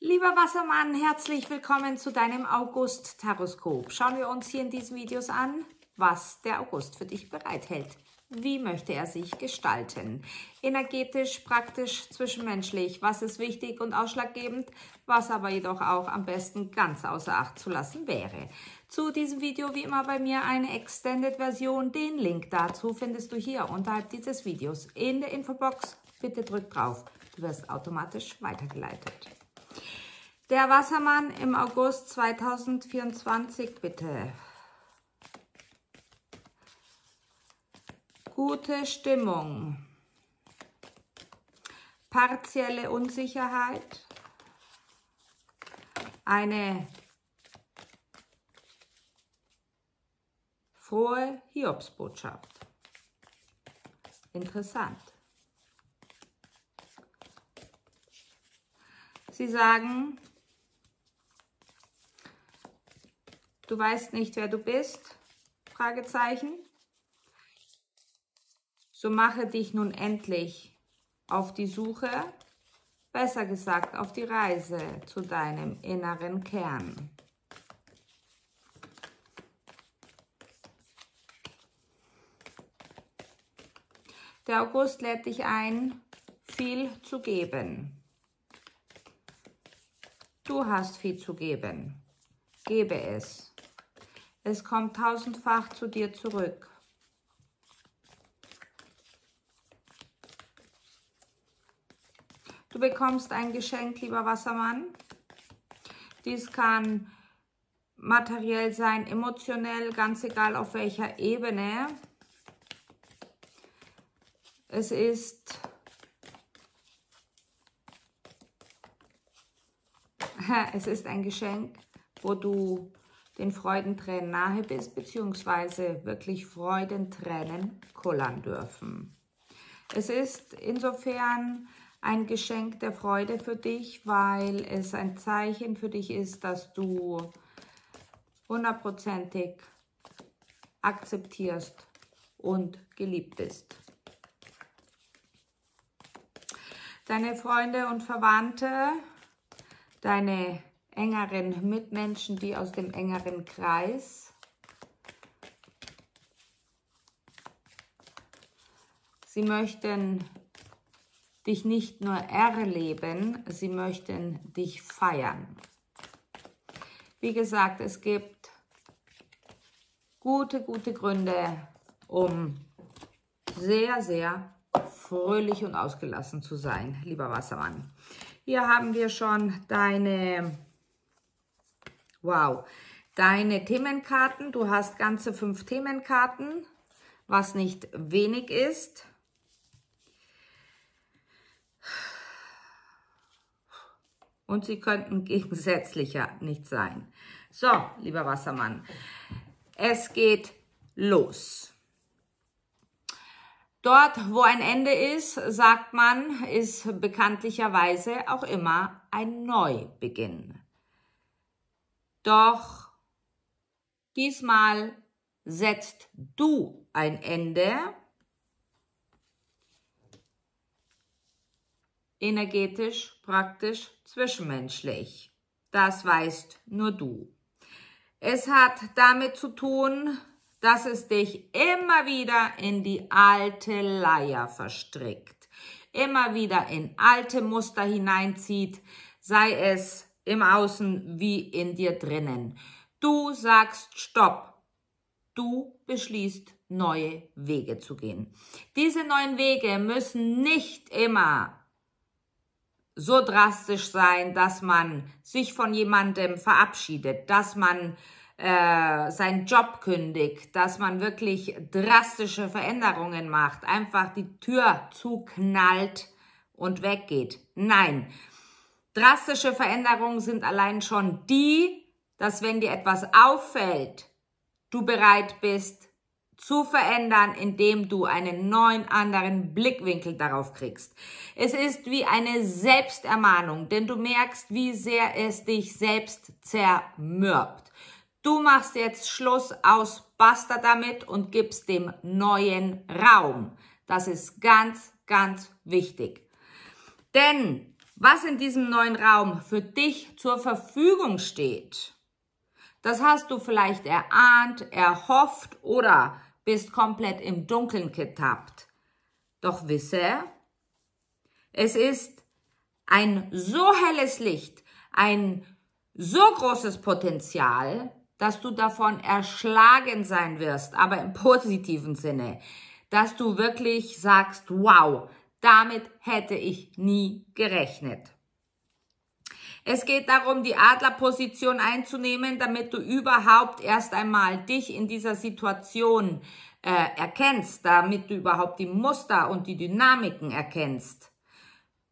Lieber Wassermann, herzlich willkommen zu deinem August-Taroskop. Schauen wir uns hier in diesen Videos an, was der August für dich bereithält. Wie möchte er sich gestalten? Energetisch, praktisch, zwischenmenschlich. Was ist wichtig und ausschlaggebend, was aber jedoch auch am besten ganz außer Acht zu lassen wäre. Zu diesem Video wie immer bei mir eine Extended-Version. Den Link dazu findest du hier unterhalb dieses Videos in der Infobox. Bitte drück drauf. Du wirst automatisch weitergeleitet. Der Wassermann im August 2024, bitte. Gute Stimmung. Partielle Unsicherheit. Eine frohe Hiobsbotschaft. Interessant. Sie sagen, du weißt nicht, wer du bist? Fragezeichen. So mache dich nun endlich auf die Suche, besser gesagt auf die Reise zu deinem inneren Kern. Der August lädt dich ein, viel zu geben. Du hast viel zu geben. Gebe es. Es kommt tausendfach zu dir zurück. Du bekommst ein Geschenk, lieber Wassermann. Dies kann materiell sein, emotionell, ganz egal auf welcher Ebene. Es ist ein Geschenk, wo du den Freudentränen nahe bist, beziehungsweise wirklich Freudentränen kullern dürfen. Es ist insofern ein Geschenk der Freude für dich, weil es ein Zeichen für dich ist, dass du hundertprozentig akzeptierst und geliebt bist. Deine Freunde und Verwandte, deine engeren Mitmenschen, die aus dem engeren Kreis, sie möchten dich nicht nur erleben, sie möchten dich feiern. Wie gesagt, es gibt gute Gründe, um sehr, sehr fröhlich und ausgelassen zu sein, lieber Wassermann. Hier haben wir schon deine Themenkarten. Du hast ganze 5 Themenkarten, was nicht wenig ist. Und sie könnten gegensätzlicher nicht sein. So, lieber Wassermann, es geht los. Dort, wo ein Ende ist, sagt man, ist bekanntlicherweise auch immer ein Neubeginn. Doch diesmal setzt du ein Ende. Energetisch, praktisch, zwischenmenschlich. Das weißt nur du. Es hat damit zu tun, dass es dich immer wieder in die alte Leier verstrickt, immer wieder in alte Muster hineinzieht, sei es im Außen wie in dir drinnen. Du sagst Stopp. Du beschließt, neue Wege zu gehen. Diese neuen Wege müssen nicht immer so drastisch sein, dass man sich von jemandem verabschiedet, dass man seinen Job kündigt, dass man wirklich drastische Veränderungen macht, einfach die Tür zuknallt und weggeht. Nein, drastische Veränderungen sind allein schon die, dass wenn dir etwas auffällt, du bereit bist zu verändern, indem du einen neuen, anderen Blickwinkel darauf kriegst. Es ist wie eine Selbstermahnung, denn du merkst, wie sehr es dich selbst zermürbt. Du machst jetzt Schluss, aus, basta damit und gibst dem neuen Raum. Das ist ganz wichtig. Denn was in diesem neuen Raum für dich zur Verfügung steht, das hast du vielleicht erahnt, erhofft oder bist komplett im Dunkeln getappt. Doch wisse, es ist ein so helles Licht, ein so großes Potenzial, dass du davon erschlagen sein wirst, aber im positiven Sinne, dass du wirklich sagst, wow, damit hätte ich nie gerechnet. Es geht darum, die Adlerposition einzunehmen, damit du überhaupt erst einmal dich in dieser Situation erkennst, damit du überhaupt die Muster und die Dynamiken erkennst.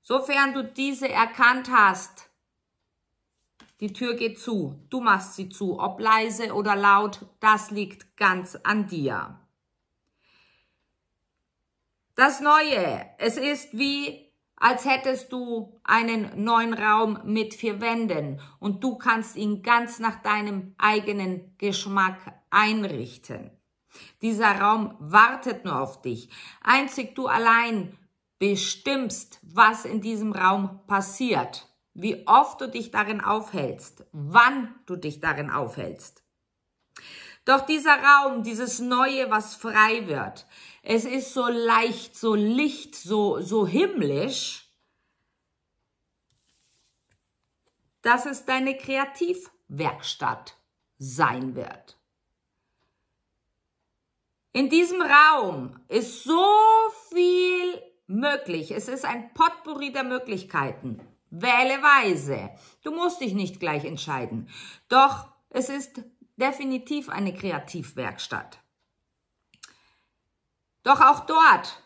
Sofern du diese erkannt hast, die Tür geht zu, du machst sie zu, ob leise oder laut, das liegt ganz an dir. Das Neue, es ist wie, als hättest du einen neuen Raum mit 4 Wänden und du kannst ihn ganz nach deinem eigenen Geschmack einrichten. Dieser Raum wartet nur auf dich. Einzig du allein bestimmst, was in diesem Raum passiert, wie oft du dich darin aufhältst, wann du dich darin aufhältst. Doch dieser Raum, dieses Neue, was frei wird, es ist so leicht, so licht, so himmlisch, dass es deine Kreativwerkstatt sein wird. In diesem Raum ist so viel möglich. Es ist ein Potpourri der Möglichkeiten. Wähle weise. Du musst dich nicht gleich entscheiden. Doch es ist definitiv eine Kreativwerkstatt. Doch auch dort,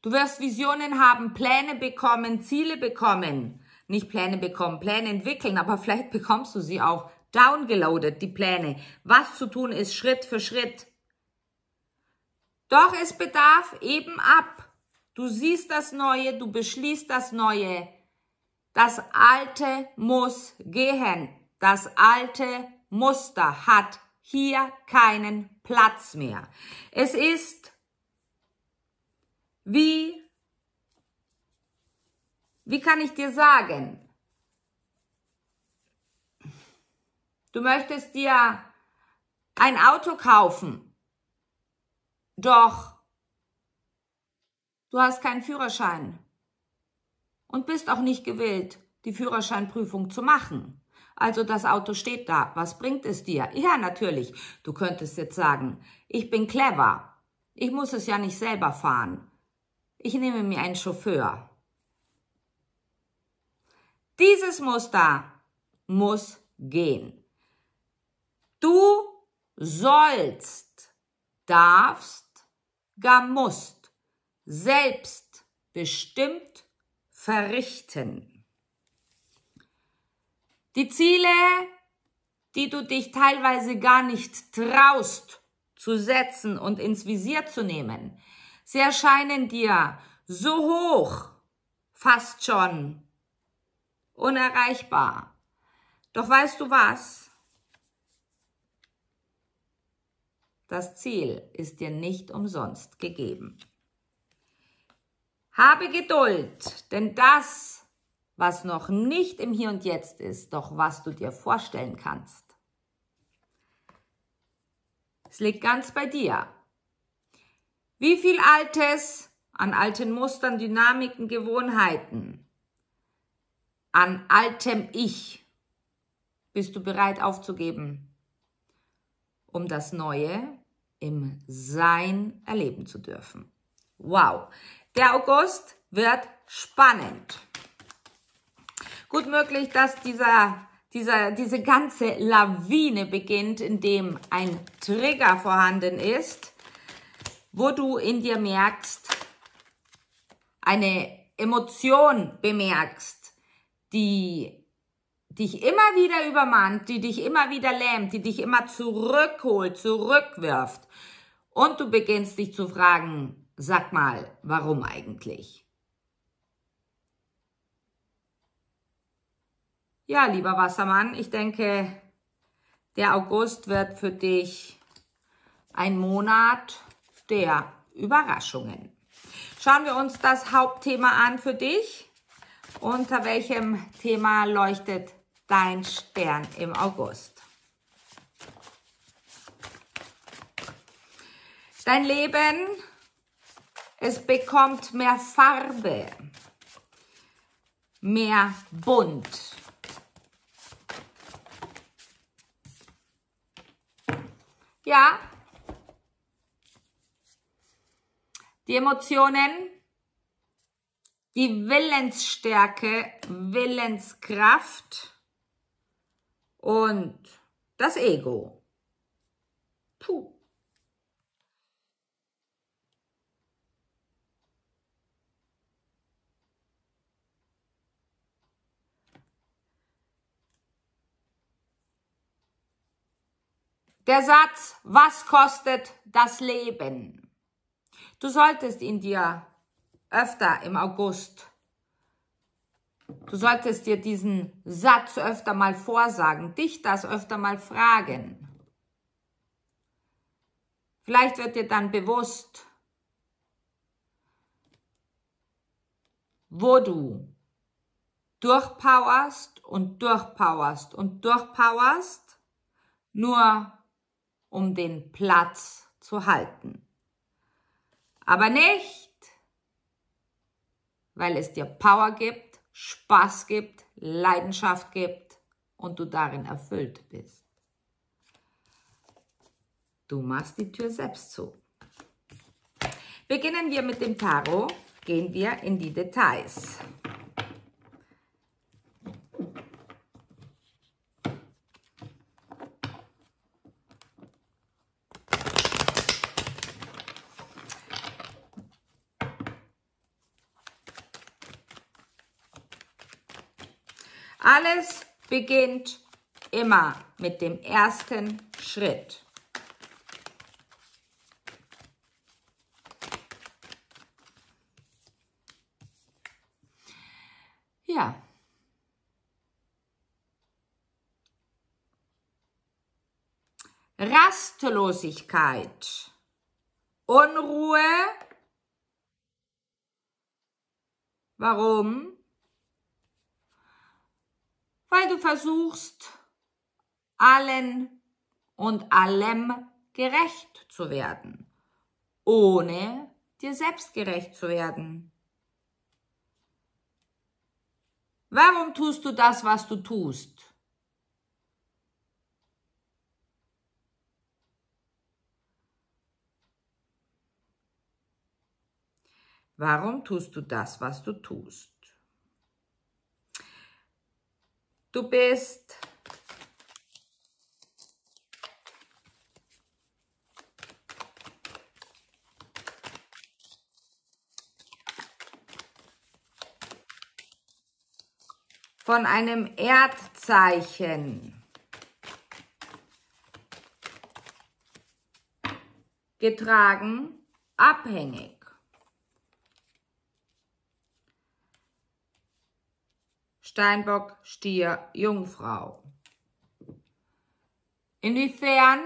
du wirst Visionen haben, Pläne bekommen, Ziele bekommen. Nicht Pläne bekommen, Pläne entwickeln, aber vielleicht bekommst du sie auch downgeloadet, die Pläne. Was zu tun ist, Schritt für Schritt. Doch es bedarf eben ab. Du siehst das Neue, du beschließt das Neue. Das Alte muss gehen. Das alte Muster hat hier keinen Platz mehr. Es ist wie kann ich dir sagen? Du möchtest dir ein Auto kaufen, doch du hast keinen Führerschein und bist auch nicht gewillt, die Führerscheinprüfung zu machen. Also das Auto steht da. Was bringt es dir? Ja, natürlich. Du könntest jetzt sagen, ich bin clever. Ich muss es ja nicht selber fahren. Ich nehme mir einen Chauffeur. Dieses Muster muss gehen. Du sollst, darfst, gar musst, selbstbestimmt verrichten. Die Ziele, die du dich teilweise gar nicht traust zu setzen und ins Visier zu nehmen, sie erscheinen dir so hoch, fast schon unerreichbar. Doch weißt du was? Das Ziel ist dir nicht umsonst gegeben. Habe Geduld, denn das, was noch nicht im Hier und Jetzt ist, doch was du dir vorstellen kannst, es liegt ganz bei dir. Wie viel Altes an alten Mustern, Dynamiken, Gewohnheiten, an altem Ich bist du bereit aufzugeben, um das Neue im Sein erleben zu dürfen? Wow, der August wird spannend. Gut möglich, dass diese ganze Lawine beginnt, in dem ein Trigger vorhanden ist, wo du in dir merkst, eine Emotion bemerkst, die dich immer wieder übermannt, die dich immer wieder lähmt, die dich immer zurückholt, zurückwirft. Und du beginnst dich zu fragen, sag mal, warum eigentlich? Ja, lieber Wassermann, ich denke, der August wird für dich ein Monat der Überraschungen. Schauen wir uns das Hauptthema an für dich. Unter welchem Thema leuchtet dein Stern im August? Dein Leben, es bekommt mehr Farbe, mehr bunt. Ja, die Emotionen, die Willensstärke, Willenskraft und das Ego. Puh. Der Satz, was kostet das Leben? Du solltest ihn dir öfter im August, du solltest dir diesen Satz öfter mal vorsagen, dich das öfter mal fragen. Vielleicht wird dir dann bewusst, wo du durchpowerst und durchpowerst und durchpowerst, nur um den Platz zu halten. Aber nicht, weil es dir Power gibt, Spaß gibt, Leidenschaft gibt und du darin erfüllt bist. Du machst die Tür selbst zu. Beginnen wir mit dem Tarot, gehen wir in die Details. Alles beginnt immer mit dem ersten Schritt. Ja. Rastlosigkeit, Unruhe. Warum? Weil du versuchst, allen und allem gerecht zu werden, ohne dir selbst gerecht zu werden. Warum tust du das, was du tust? Warum tust du das, was du tust? Du bist von einem Erdzeichen getragen, abhängig. Steinbock, Stier, Jungfrau. Inwiefern?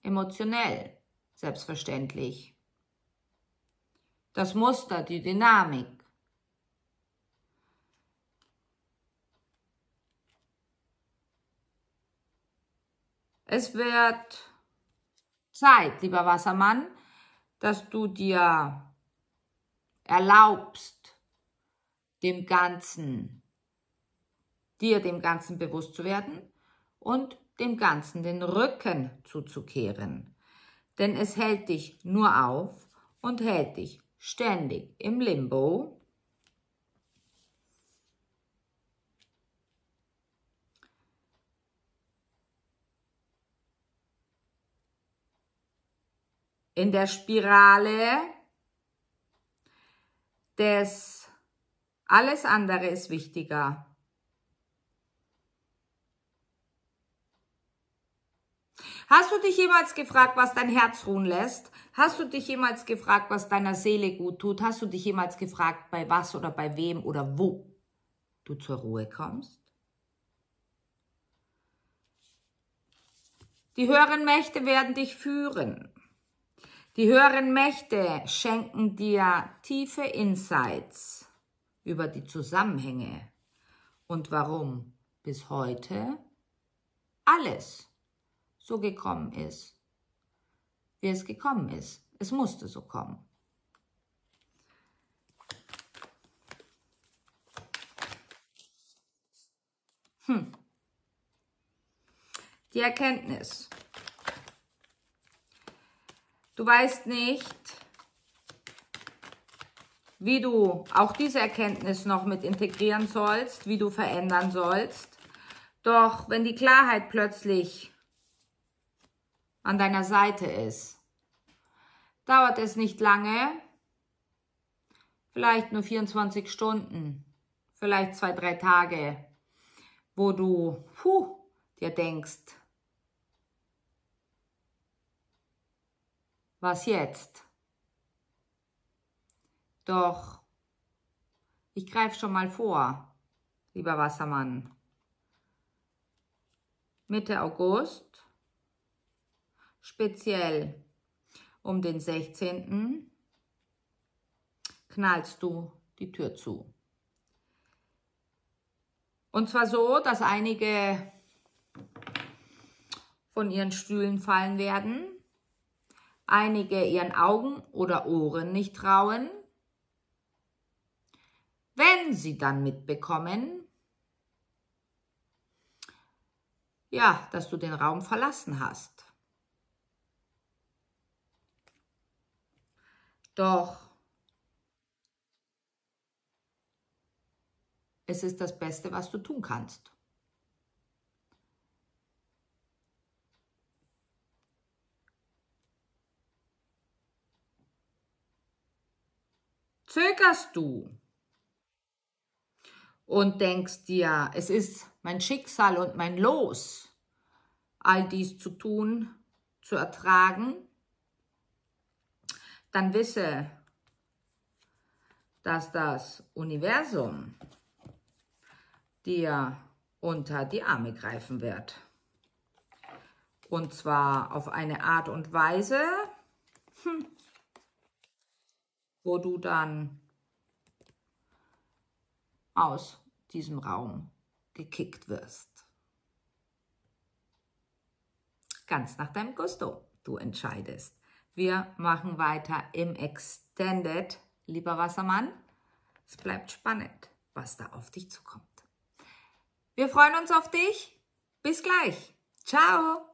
Emotionell, selbstverständlich. Das Muster, die Dynamik. Es wird Zeit, lieber Wassermann, dass du dir erlaubst, dir dem Ganzen bewusst zu werden und dem Ganzen den Rücken zuzukehren. Denn es hält dich nur auf und hält dich ständig im Limbo. In der Spirale des alles andere ist wichtiger. Hast du dich jemals gefragt, was dein Herz ruhen lässt? Hast du dich jemals gefragt, was deiner Seele gut tut? Hast du dich jemals gefragt, bei was oder bei wem oder wo du zur Ruhe kommst? Die höheren Mächte werden dich führen. Die höheren Mächte schenken dir tiefe Insights über die Zusammenhänge und warum bis heute alles so gekommen ist, wie es gekommen ist. Es musste so kommen. Die Erkenntnis. Du weißt nicht, wie du auch diese Erkenntnis noch mit integrieren sollst, wie du verändern sollst. Doch wenn die Klarheit plötzlich an deiner Seite ist, dauert es nicht lange, vielleicht nur 24 Stunden, vielleicht 2, 3 Tage, wo du dir denkst, was jetzt? Doch ich greife schon mal vor, lieber Wassermann. Mitte August, speziell um den 16. knallst du die Tür zu. Und zwar so, dass einige von ihren Stühlen fallen werden, einige ihren Augen oder Ohren nicht trauen, wenn sie dann mitbekommen, ja, dass du den Raum verlassen hast. Doch es ist das Beste, was du tun kannst. Zögerst du und denkst dir, es ist mein Schicksal und mein Los, all dies zu tun, zu ertragen, dann wisse, dass das Universum dir unter die Arme greifen wird. Und zwar auf eine Art und Weise, wo du dann aus diesem Raum gekickt wirst. Ganz nach deinem Gusto. Du entscheidest. Wir machen weiter im Extended, lieber Wassermann. Es bleibt spannend, was da auf dich zukommt. Wir freuen uns auf dich. Bis gleich. Ciao.